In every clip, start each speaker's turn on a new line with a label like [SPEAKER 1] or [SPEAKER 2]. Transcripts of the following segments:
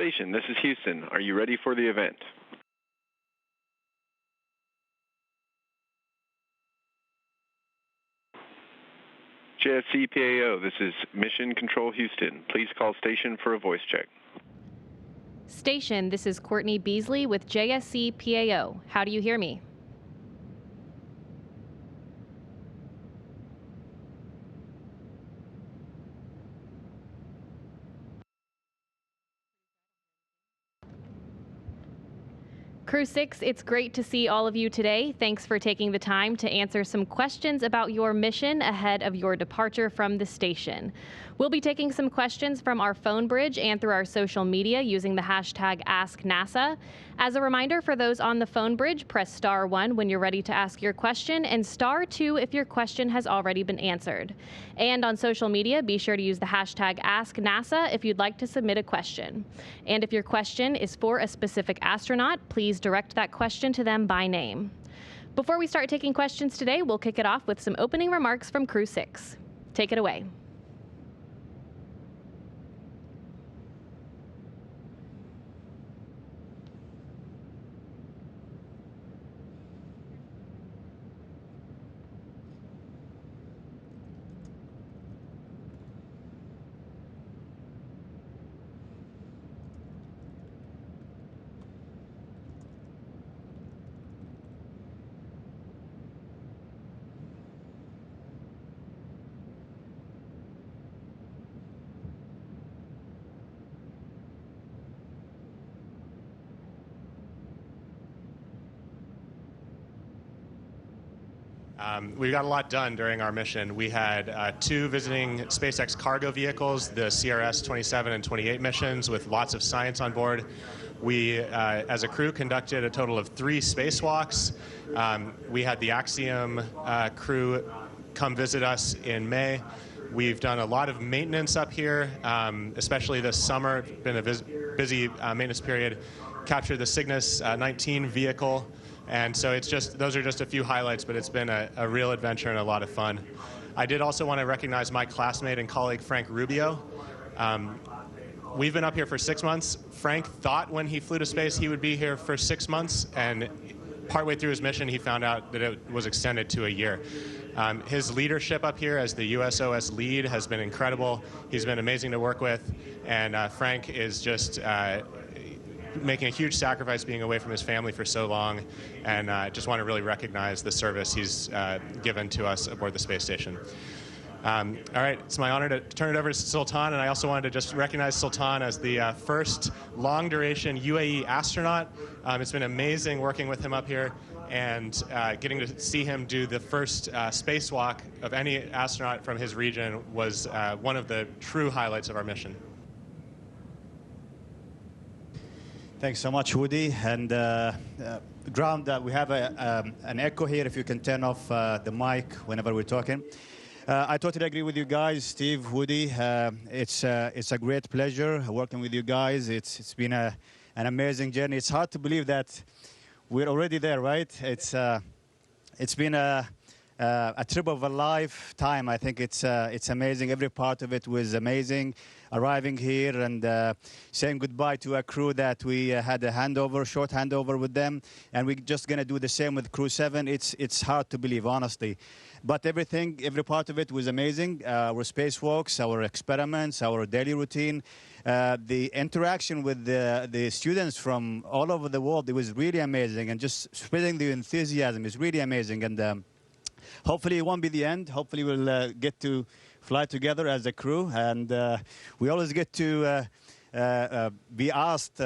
[SPEAKER 1] Station, this is Houston. Are you ready for the event? JSC PAO, this is Mission Control Houston. Please call station for a voice check.
[SPEAKER 2] Station, this is Courtney Beasley with JSC PAO. How do you hear me? Crew 6, it's great to see all of you today. Thanks for taking the time to answer some questions about your mission ahead of your departure from the station. We'll be taking some questions from our phone bridge and through our social media using the hashtag AskNASA. As a reminder, for those on the phone bridge, press *1 when you're ready to ask your question and *2 if your question has already been answered. And on social media, be sure to use the hashtag AskNASA if you'd like to submit a question. And if your question is for a specific astronaut, please direct that question to them by name. Before we start taking questions today, we'll kick it off with some opening remarks from Crew 6. Take it away.
[SPEAKER 3] We got a lot done during our mission. We had 2 visiting SpaceX cargo vehicles, the CRS 27 and 28 missions with lots of science on board. We, as a crew, conducted a total of 3 spacewalks. We had the Axiom crew come visit us in May. We've done a lot of maintenance up here, especially this summer. It's been a busy maintenance period. Captured the Cygnus 19 vehicle. And so it's just, those are just a few highlights, but it's been a real adventure and a lot of fun. I did also want to recognize my classmate and colleague, Frank Rubio. We've been up here for 6 months. Frank thought when he flew to space he would be here for 6 months, and partway through his mission he found out that it was extended to a year. His leadership up here as the USOS lead has been incredible. He's been amazing to work with, and Frank is just making a huge sacrifice being away from his family for so long, and I just want to really recognize the service he's given to us aboard the space station. All right, it's my honor to turn it over to Sultan, and I also wanted to just recognize Sultan as the first long-duration UAE astronaut. It's been amazing working with him up here, and getting to see him do the first spacewalk of any astronaut from his region was one of the true highlights of our mission.
[SPEAKER 4] Thanks so much, Woody. And ground, we have an echo here. If you can turn off the mic whenever we're talking. I totally agree with you guys, Steve, Woody. It's a great pleasure working with you guys. It's been an amazing journey. It's hard to believe that we're already there, right? It's been a trip of a lifetime. I think it's amazing. Every part of it was amazing. Arriving here and saying goodbye to a crew that we had a short handover with them, and we're just gonna do the same with Crew 7. It's hard to believe, honestly. But every part of it was amazing. Our spacewalks, our experiments, our daily routine, the interaction with the students from all over the world, it was really amazing. And just spreading the enthusiasm is really amazing. And hopefully it won't be the end. Hopefully we'll get to fly together as a crew. And we always get to be asked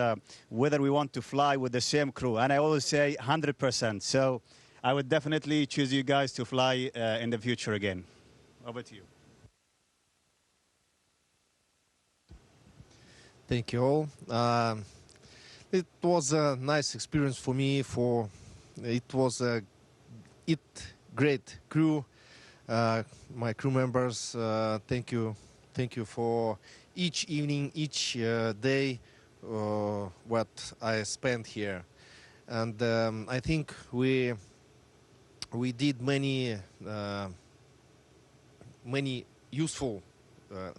[SPEAKER 4] whether we want to fly with the same crew. And I always say 100%. So I would definitely choose you guys to fly in the future again. Over to you.
[SPEAKER 5] Thank you all. It was a nice experience for me. It was a great crew. My crew members, thank you for each evening, each day what I spent here. And I think we did many useful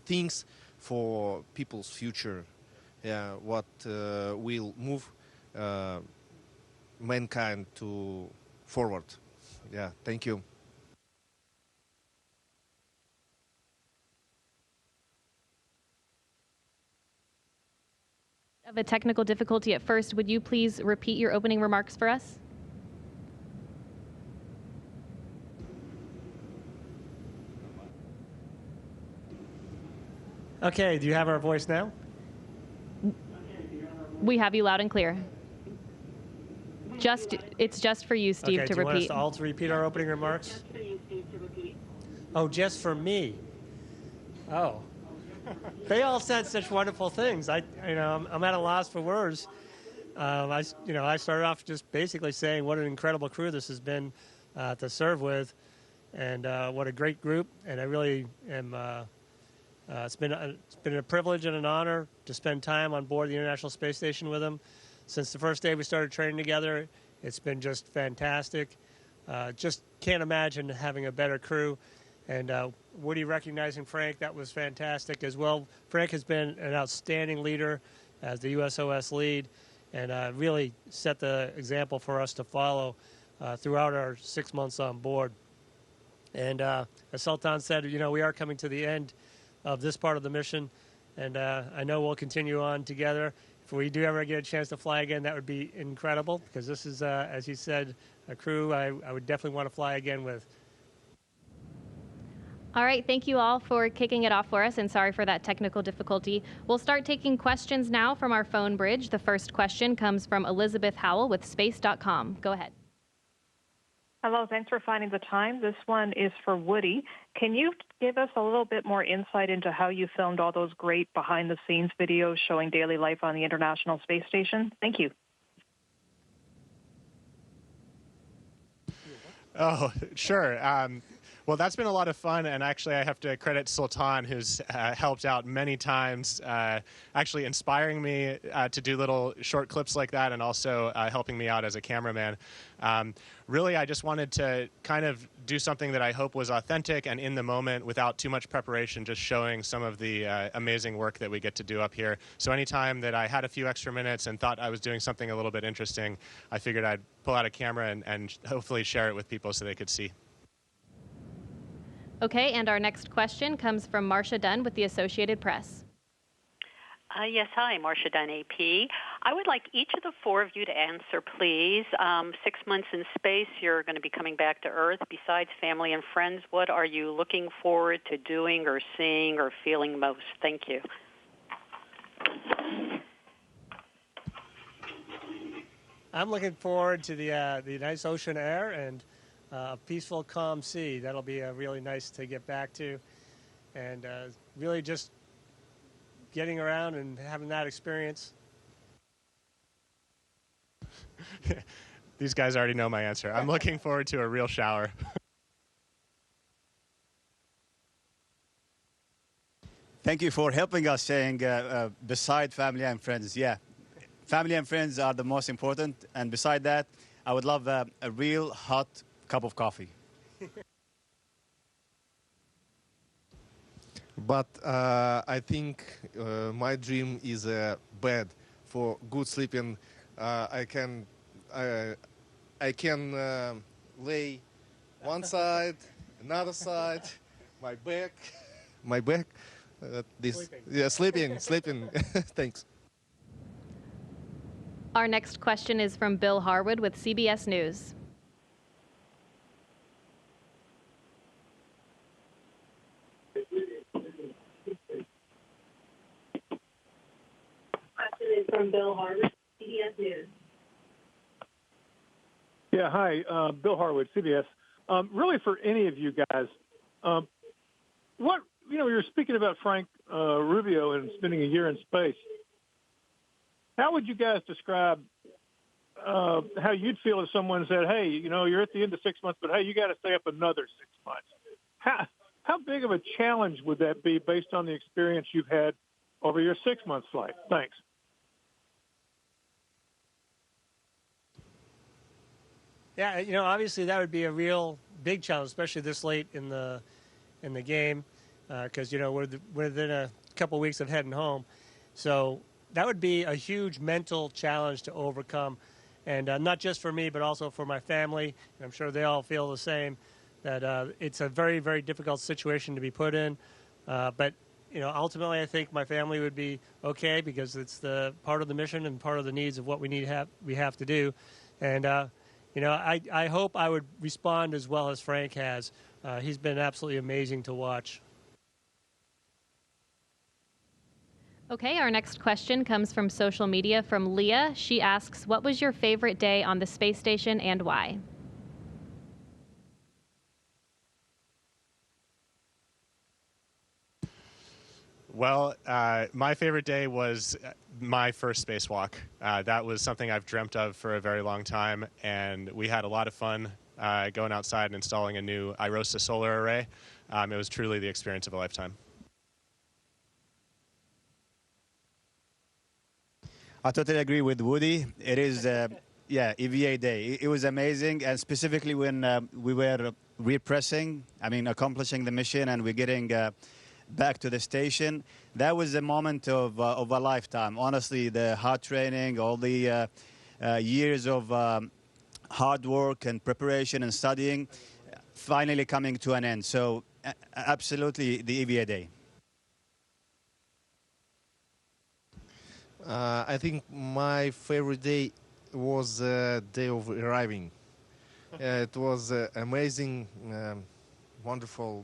[SPEAKER 5] things for people's future. what will move mankind to forward. Yeah, thank you.
[SPEAKER 2] Of a technical difficulty at first, would you please repeat your opening remarks for us?
[SPEAKER 6] Okay, do you have our voice now?
[SPEAKER 2] We have you loud and clear. It's just for you, Steve,
[SPEAKER 6] okay,
[SPEAKER 2] to
[SPEAKER 6] do you
[SPEAKER 2] repeat.
[SPEAKER 6] want us all to repeat our opening remarks?
[SPEAKER 7] Just for you, Steve, to repeat.
[SPEAKER 6] Oh, just for me. Oh. They all said such wonderful things. I'm at a loss for words. I started off just basically saying what an incredible crew this has been to serve with, and what a great group. And I really am. It's been a privilege and an honor to spend time on board the International Space Station with them. Since the first day we started training together, it's been just fantastic. Just can't imagine having a better crew. And Woody recognizing Frank, that was fantastic as well. Frank has been an outstanding leader as the USOS lead, and really set the example for us to follow throughout our 6 months on board. And as Sultan said, we are coming to the end of this part of the mission, and I know we'll continue on together. If we do ever get a chance to fly again, that would be incredible, because this is, as you said, a crew I would definitely want to fly again with.
[SPEAKER 2] All right, thank you all for kicking it off for us, and sorry for that technical difficulty. We'll start taking questions now from our phone bridge. The first question comes from Elizabeth Howell with space.com. Go ahead.
[SPEAKER 8] Hello, thanks for finding the time. This one is for Woody. Can you give us a little bit more insight into how you filmed all those great behind-the-scenes videos showing daily life on the International Space Station? Thank you.
[SPEAKER 3] Oh, sure. Well, that's been a lot of fun, and actually I have to credit Sultan, who's helped out many times, actually inspiring me to do little short clips like that, and also helping me out as a cameraman. Really, I just wanted to kind of do something that I hope was authentic and in the moment without too much preparation, just showing some of the amazing work that we get to do up here. So anytime that I had a few extra minutes and thought I was doing something a little bit interesting, I figured I'd pull out a camera and hopefully share it with people so they could see.
[SPEAKER 2] Okay, and our next question comes from Marcia Dunn with the Associated Press.
[SPEAKER 7] Yes, hi, Marcia Dunn, AP. I would like each of the four of you to answer, please. 6 months in space, you're going to be coming back to Earth. Besides family and friends, what are you looking forward to doing or seeing or feeling most? Thank you.
[SPEAKER 6] I'm looking forward to the nice ocean air and a peaceful, calm sea. That'll be really nice to get back to, and really just getting around and having that experience.
[SPEAKER 3] These guys already know my answer. I'm looking forward to a real shower.
[SPEAKER 4] Thank you for helping us saying beside family and friends. Yeah, family and friends are the most important, and beside that, I would love a real hot cup of coffee.
[SPEAKER 5] But I think my dream is a bed for good sleeping. I can lay one side, another side, my back.
[SPEAKER 6] Sleeping.
[SPEAKER 5] Yeah, sleeping. Thanks.
[SPEAKER 2] Our next question is from Bill Harwood with CBS News.
[SPEAKER 8] From Bill Harwood, CBS News.
[SPEAKER 9] Yeah, hi, Bill Harwood, CBS. Really, for any of you guys, you're speaking about Frank Rubio and spending a year in space. How would you guys describe how you'd feel if someone said, "Hey, you're at the end of 6 months, but hey, you got to stay up another 6 months"? How big of a challenge would that be based on the experience you've had over your 6 month flight? Thanks.
[SPEAKER 6] Yeah, obviously that would be a real big challenge, especially this late in the game, because we're within a couple of weeks of heading home. So that would be a huge mental challenge to overcome. And not just for me, but also for my family. And I'm sure they all feel the same, that it's a very, very difficult situation to be put in. But ultimately, I think my family would be okay because it's the part of the mission and part of the needs of what we have to do. And I hope I would respond as well as Frank has. He's been absolutely amazing to watch.
[SPEAKER 2] Okay, our next question comes from social media from Leah. She asks, what was your favorite day on the space station and why?
[SPEAKER 3] Well, my favorite day was my first spacewalk. That was something I've dreamt of for a very long time, and we had a lot of fun going outside and installing a new IROSA solar array. It was truly the experience of a lifetime.
[SPEAKER 4] I totally agree with Woody. It is, EVA day. It was amazing, and specifically when we were accomplishing the mission and we're getting back to the station. That was a moment of a lifetime. Honestly, the hard training, all the years of hard work and preparation and studying, finally coming to an end. So absolutely the EVA day.
[SPEAKER 5] I think my favorite day was the day of arriving. It was amazing, wonderful,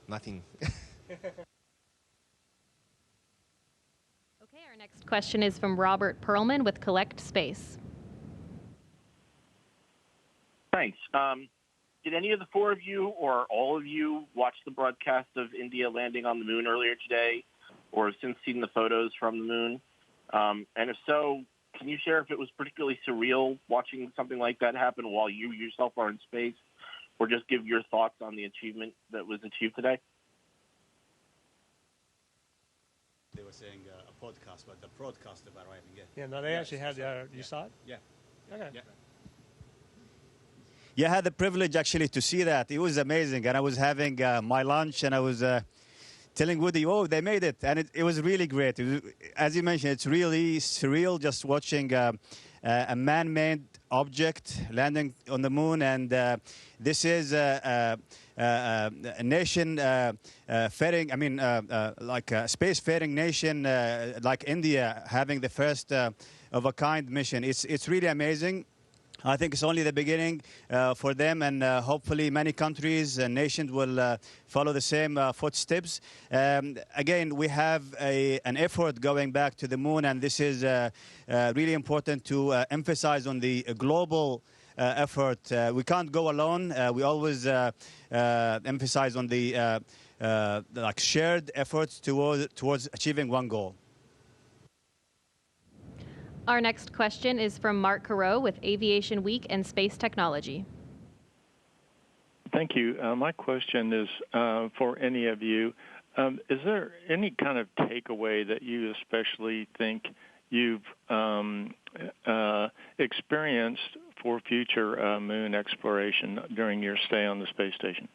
[SPEAKER 5] nothing.
[SPEAKER 2] Okay, our next question is from Robert Perlman with Collect Space.
[SPEAKER 10] Thanks. Did any of the four of you or all of you watch the broadcast of India landing on the moon earlier today, or have since seen the photos from the moon? And if so, can you share if it was particularly surreal watching something like that happen while you yourself are in space, or just give your thoughts on the achievement that was achieved today?
[SPEAKER 4] They were saying a podcast, but the broadcast of arriving.
[SPEAKER 6] Yeah, no, they actually had you saw it?
[SPEAKER 4] Yeah.
[SPEAKER 6] Okay.
[SPEAKER 4] Yeah, I had the privilege actually to see that. It was amazing, and I was having my lunch, and I was telling Woody, oh, they made it, and it was really great. It was, as you mentioned, it's really surreal just watching a man-made object landing on the moon, and this is a nation faring, like a space-faring nation like India having the first of a kind mission. It's really amazing. I think it's only the beginning for them, and hopefully many countries and nations will follow the same footsteps. Again, we have an effort going back to the moon, and this is really important to emphasize on the global effort. We can't go alone. We always emphasize on the like shared efforts towards achieving one goal.
[SPEAKER 2] Our next question is from Mark Carreau with Aviation Week and Space Technology.
[SPEAKER 11] Thank you. My question is for any of you. Is there any kind of takeaway that you especially think you've experienced for future moon exploration during your stay on the space station?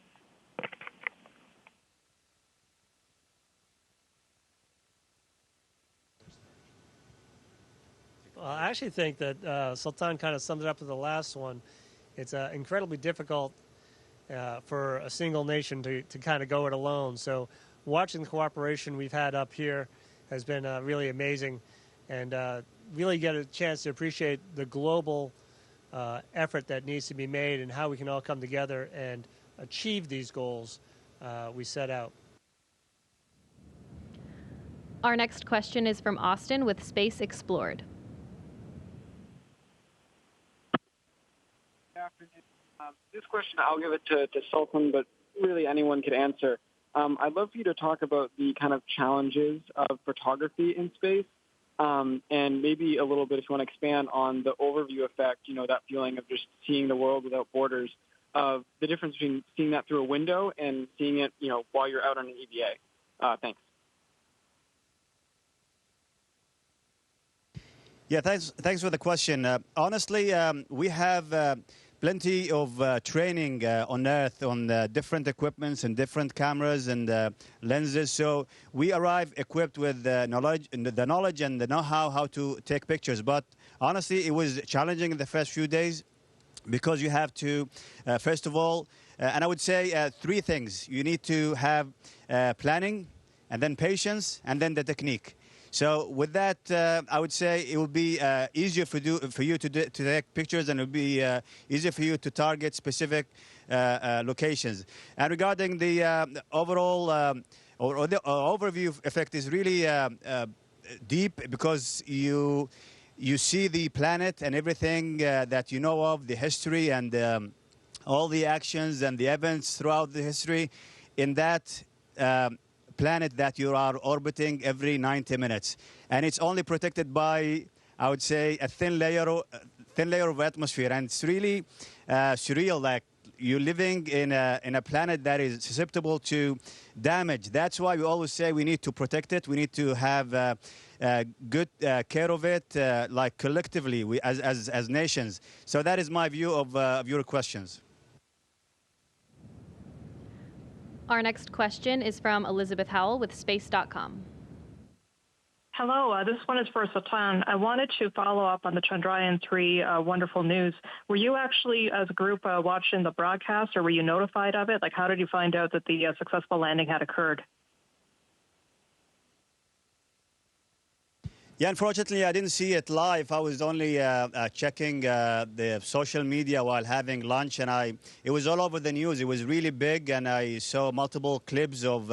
[SPEAKER 6] I actually think that Sultan kind of summed it up with the last one. It's incredibly difficult for a single nation to kind of go it alone. So watching the cooperation we've had up here has been really amazing, and really get a chance to appreciate the global effort that needs to be made and how we can all come together and achieve these goals we set out.
[SPEAKER 2] Our next question is from Austin with Space Explored.
[SPEAKER 12] This question, I'll give it to Sultan, but really anyone could answer. I'd love for you to talk about the kind of challenges of photography in space, and maybe a little bit, if you want to expand on the overview effect, that feeling of just seeing the world without borders, of the difference between seeing that through a window and seeing it, while you're out on an EVA. Thanks.
[SPEAKER 4] Yeah, thanks for the question. Honestly, we have plenty of training on Earth on different equipments and different cameras and lenses. So we arrive equipped with the knowledge and the know-how how to take pictures. But honestly, it was challenging in the first few days because you have to, first of all, and I would say three things. You need to have planning, and then patience, and then the technique. So with that, I would say it will be easier for you to take pictures, and it will be easier for you to target specific locations. And regarding the overall or the overview effect is really deep because you see the planet and everything that you know of, the history and all the actions and the events throughout the history in that planet that you are orbiting every 90 minutes. And it's only protected by, I would say, a thin layer of atmosphere. And it's really surreal, like you're living in a planet that is susceptible to damage. That's why we always say we need to protect it. We need to have good care of it, like collectively, as nations. So that is my view of your questions.
[SPEAKER 2] Our next question is from Elizabeth Howell with Space.com.
[SPEAKER 8] Hello, this one is for Sultan. I wanted to follow up on the Chandrayaan-3 wonderful news. Were you actually, as a group, watching the broadcast, or were you notified of it? Like, how did you find out that the successful landing had occurred?
[SPEAKER 4] Yeah, unfortunately, I didn't see it live. I was only checking the social media while having lunch, and it was all over the news. It was really big, and I saw multiple clips of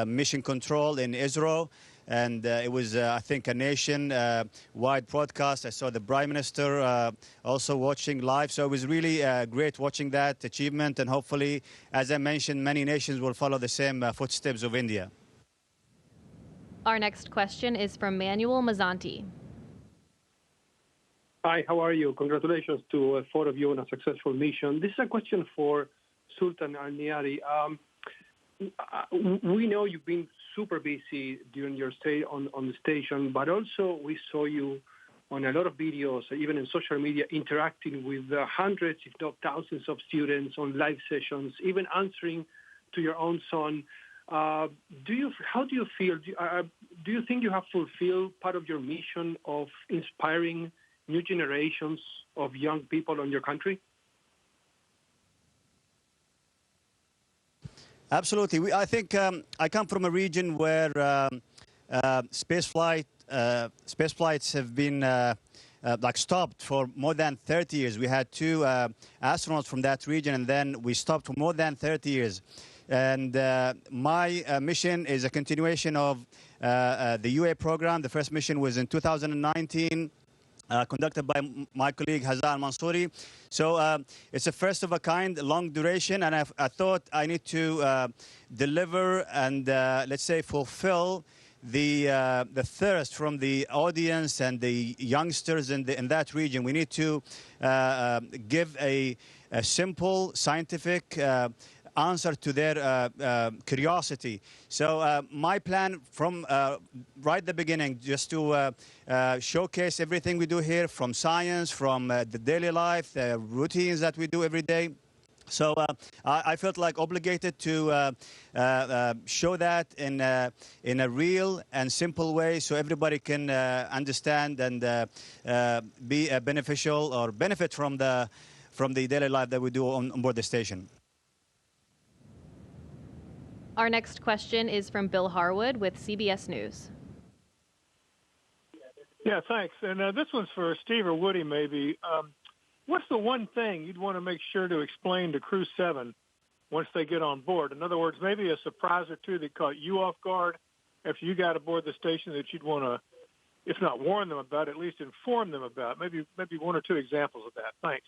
[SPEAKER 4] mission control in Israel, and it was, I think, a nation-wide broadcast. I saw the Prime Minister also watching live, so it was really great watching that achievement, and hopefully, as I mentioned, many nations will follow the same footsteps of India.
[SPEAKER 2] Our next question is from Manuel Mazzanti.
[SPEAKER 9] Hi, how are you? Congratulations to four of you on a successful mission. This is a question for Sultan Alneyadi. We know you've been super busy during your stay on the station, but also we saw you on a lot of videos, even in social media, interacting with hundreds, if not thousands of students on live sessions, even answering to your own son. How do you feel? Do you think you have fulfilled part of your mission of inspiring new generations of young people in your country?
[SPEAKER 4] Absolutely. I think I come from a region where space flights have been like stopped for more than 30 years. We had two astronauts from that region, and then we stopped for more than 30 years. And my mission is a continuation of the UA program. The first mission was in 2019, conducted by my colleague Hazan Mansouri. So it's a first of a kind, long duration, and I thought I need to deliver and let's say fulfill the thirst from the audience and the youngsters in that region. We need to give a simple scientific answer to their curiosity. So my plan from right the beginning, just to showcase everything we do here, from science, from the daily life, the routines that we do every day. So I felt like obligated to show that in a real and simple way, so everybody can understand and be beneficial or benefit from the daily life that we do on board the station.
[SPEAKER 2] Our next question is from Bill Harwood with CBS News.
[SPEAKER 9] Yeah, thanks. And this one's for Steve or Woody, maybe. What's the one thing you'd want to make sure to explain to Crew 7 once they get on board? In other words, maybe a surprise or two that caught you off guard after you got aboard the station that you'd want to, if not warn them about, at least inform them about. Maybe one or two examples of that. Thanks.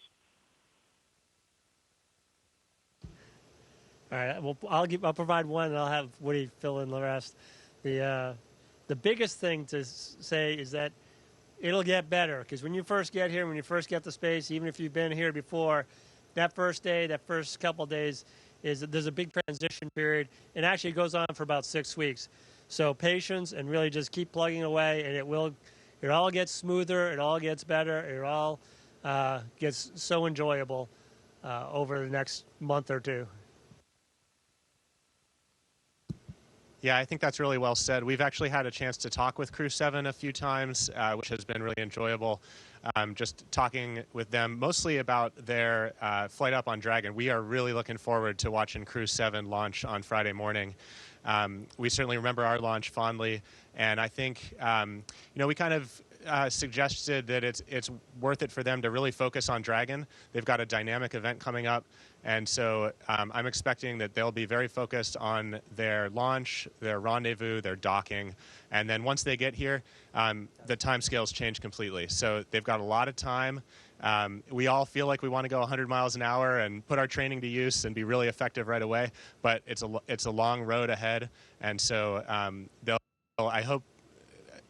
[SPEAKER 6] All right. Well, I'll provide one, and I'll have Woody fill in the rest. The biggest thing to say is that it'll get better, because when you first get here, when you first get to space, even if you've been here before, that first day, that first couple of days, there's a big transition period, and actually it goes on for about 6 weeks. So patience, and really just keep plugging away, and it all gets smoother, it all gets better, it all gets so enjoyable over the next month or two.
[SPEAKER 3] Yeah, I think that's really well said. We've actually had a chance to talk with Crew 7 a few times, which has been really enjoyable. Just talking with them mostly about their flight up on Dragon. We are really looking forward to watching Crew 7 launch on Friday morning. We certainly remember our launch fondly, and I think we kind of suggested that it's worth it for them to really focus on Dragon. They've got a dynamic event coming up, and so I'm expecting that they'll be very focused on their launch, their rendezvous, their docking, and then once they get here, the timescales change completely. So they've got a lot of time. We all feel like we want to go 100 miles an hour and put our training to use and be really effective right away, but it's a long road ahead, and so they'll,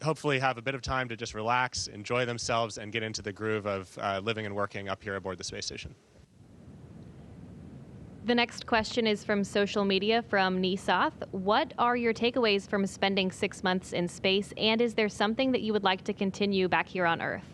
[SPEAKER 3] hopefully have a bit of time to just relax, enjoy themselves, and get into the groove of living and working up here aboard the space station.
[SPEAKER 2] The next question is from social media from Nisoth. What are your takeaways from spending 6 months in space, and is there something that you would like to continue back here on Earth?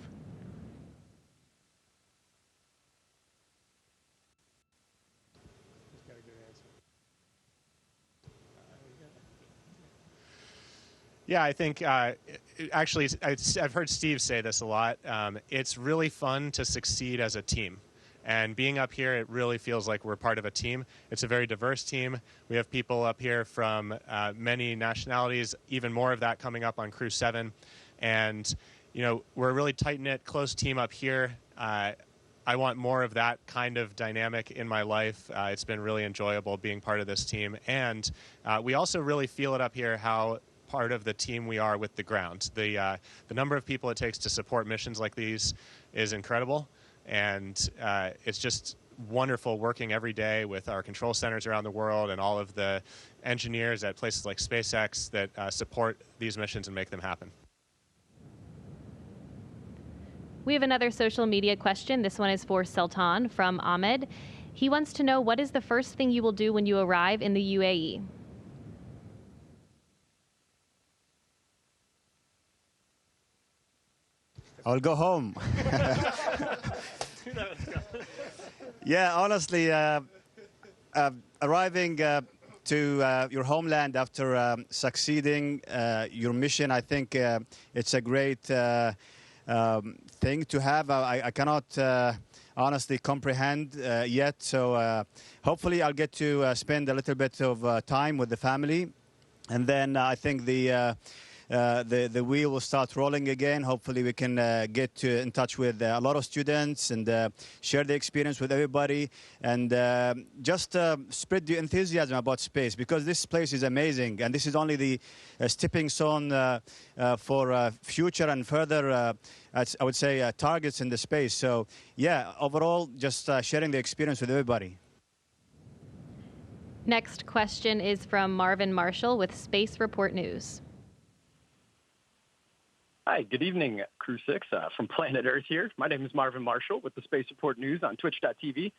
[SPEAKER 3] Yeah, I think actually I've heard Steve say this a lot. It's really fun to succeed as a team. And being up here, it really feels like we're part of a team. It's a very diverse team. We have people up here from many nationalities, even more of that coming up on Crew 7. And, we're a really tight-knit, close team up here. I want more of that kind of dynamic in my life. It's been really enjoyable being part of this team. And we also really feel it up here how part of the team we are with the ground. The number of people it takes to support missions like these is incredible. And it's just wonderful working every day with our control centers around the world and all of the engineers at places like SpaceX that support these missions and make them happen.
[SPEAKER 2] We have another social media question. This one is for Sultan from Ahmed. He wants to know, what is the first thing you will do when you arrive in the UAE?
[SPEAKER 4] I'll go home. Yeah, honestly, arriving to your homeland after succeeding your mission, I think it's a great thing to have. I cannot honestly comprehend yet, so hopefully I'll get to spend a little bit of time with the family, and then I think the wheel will start rolling again. Hopefully we can get in touch with a lot of students and share the experience with everybody, and just spread the enthusiasm about space, because this place is amazing, and this is only the stepping stone for future and further, I would say, targets in the space. So yeah, overall, just sharing the experience with everybody.
[SPEAKER 2] Next question is from Marvin Marshall with Space Report News.
[SPEAKER 13] Hi, good evening, Crew 6 from Planet Earth here. My name is Marvin Marshall with the Space Report News on twitch.tv.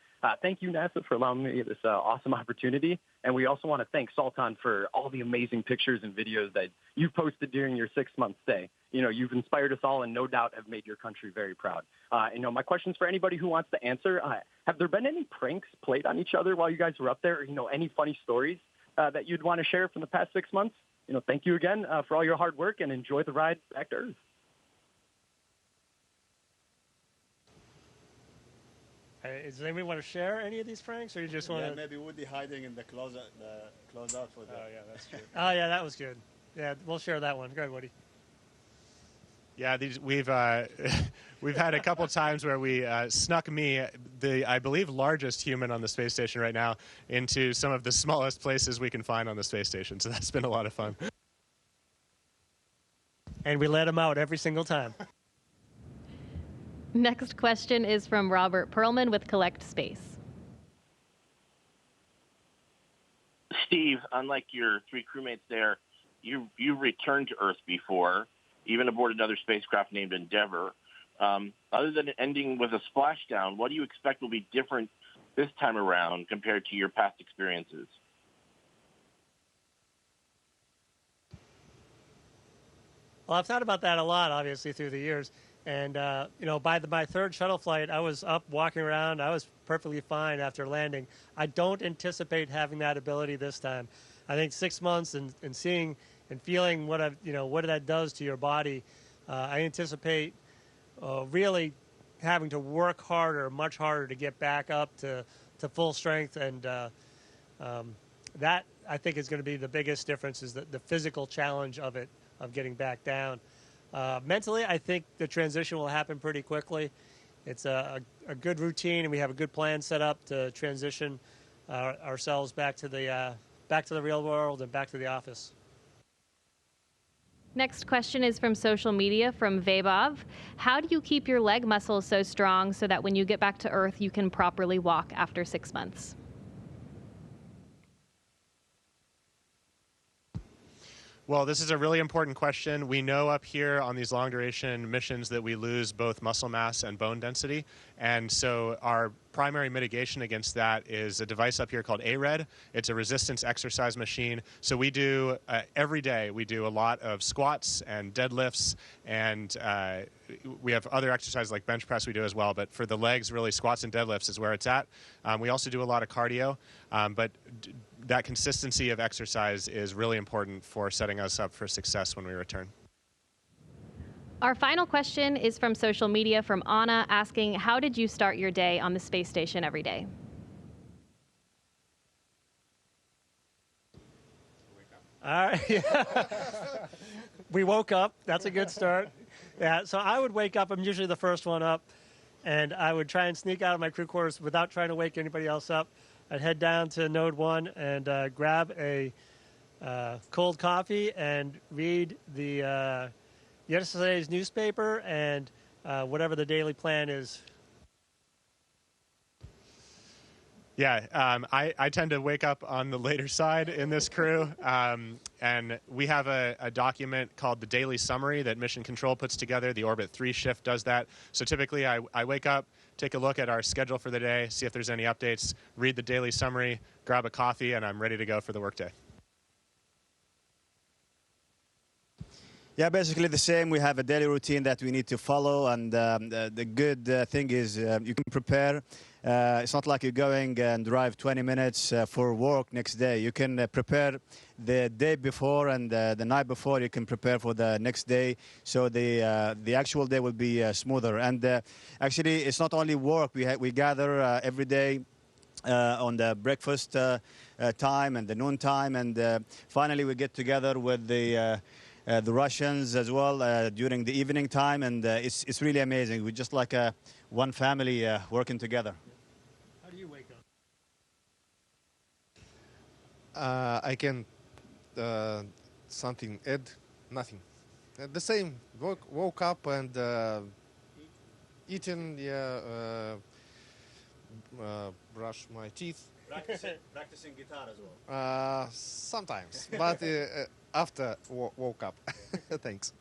[SPEAKER 13] Thank you, NASA, for allowing me this awesome opportunity. And we also want to thank Sultan for all the amazing pictures and videos that you've posted during your 6-month stay. You've inspired us all and no doubt have made your country very proud. My question is for anybody who wants to answer. Have there been any pranks played on each other while you guys were up there? Or, any funny stories that you'd want to share from the past 6 months? Thank you again for all your hard work, and enjoy the ride back to Earth.
[SPEAKER 6] Does anybody want to share any of these pranks, or you just want to?
[SPEAKER 4] Yeah, maybe Woody hiding in the closeout for the.
[SPEAKER 6] Oh yeah, that's true. Oh yeah, that was good. Yeah, we'll share that one. Go ahead, Woody.
[SPEAKER 3] Yeah, we've had a couple times where we snuck me, I believe, largest human on the space station right now, into some of the smallest places we can find on the space station. So that's been a lot of fun.
[SPEAKER 6] And we let him out every single time.
[SPEAKER 2] Next question is from Robert Perlman with Collect Space.
[SPEAKER 10] Steve, unlike your 3 crewmates there, you returned to Earth before, even aboard another spacecraft named Endeavour. Other than ending with a splashdown, what do you expect will be different this time around compared to your past experiences?
[SPEAKER 6] Well, I've thought about that a lot, obviously, through the years. And, by my third shuttle flight, I was up walking around. I was perfectly fine after landing. I don't anticipate having that ability this time. I think 6 months and seeing and feeling what that does to your body, I anticipate really having to work harder, much harder to get back up to full strength. And that, I think, is going to be the biggest difference, is the physical challenge of it, of getting back down. Mentally, I think the transition will happen pretty quickly. It's a good routine, and we have a good plan set up to transition ourselves back to the real world and back to the office.
[SPEAKER 2] Next question is from social media from Vebov. How do you keep your leg muscles so strong so that when you get back to Earth, you can properly walk after 6 months?
[SPEAKER 3] Well, this is a really important question. We know up here on these long-duration missions that we lose both muscle mass and bone density. And so our primary mitigation against that is a device up here called ARED. It's a resistance exercise machine. So we do, every day, we do a lot of squats and deadlifts, and we have other exercises like bench press we do as well. But for the legs, really, squats and deadlifts is where it's at. We also do a lot of cardio, but that consistency of exercise is really important for setting us up for success when we return.
[SPEAKER 2] Our final question is from social media from Anna, asking, how did you start your day on the space station every day?
[SPEAKER 6] All right. We woke up. That's a good start. Yeah, so I would wake up. I'm usually the first one up, and I would try and sneak out of my crew quarters without trying to wake anybody else up. I'd head down to Node 1 and grab a cold coffee and read the yesterday's newspaper and whatever the daily plan is.
[SPEAKER 3] Yeah, I tend to wake up on the later side in this crew, and we have a document called the Daily Summary that Mission Control puts together. The Orbit 3 shift does that. So typically I wake up, take a look at our schedule for the day, see if there's any updates, read the Daily Summary, grab a coffee, and I'm ready to go for the workday.
[SPEAKER 4] Yeah, basically the same. We have a daily routine that we need to follow, and the good thing is you can prepare. It's not like you're going and drive 20 minutes for work next day. You can prepare the day before, and the night before you can prepare for the next day, so the actual day will be smoother. And actually, it's not only work. We gather every day on the breakfast time and the noon time, and finally we get together with the Russians as well during the evening time, and it's really amazing. We're just like one family working together.
[SPEAKER 6] How do you wake up?
[SPEAKER 5] I can something add, nothing. The same. Woke up and eating, brush my teeth.
[SPEAKER 4] Practicing guitar as well.
[SPEAKER 5] Sometimes, but after woke up. Thanks.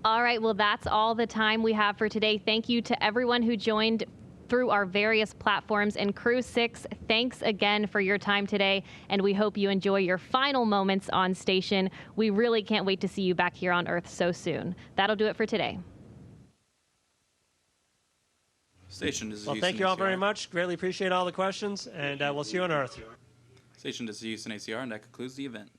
[SPEAKER 2] All right, well, that's all the time we have for today. Thank you to everyone who joined through our various platforms. And Crew 6, thanks again for your time today, and we hope you enjoy your final moments on station. We really can't wait to see you back here on Earth so soon. That'll do it for today.
[SPEAKER 14] Station, this is
[SPEAKER 6] Well,
[SPEAKER 14] Houston
[SPEAKER 6] thank you all
[SPEAKER 14] ACR.
[SPEAKER 6] very much. Greatly appreciate all the questions, and we'll see you on Earth.
[SPEAKER 14] Station, this is Houston ACR, and that concludes the event.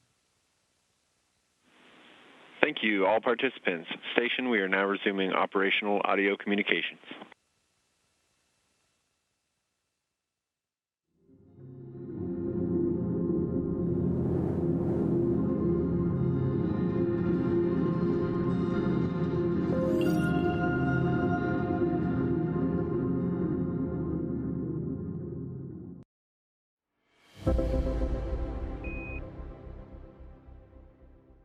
[SPEAKER 1] Thank you, all participants. Station, we are now resuming operational audio communications.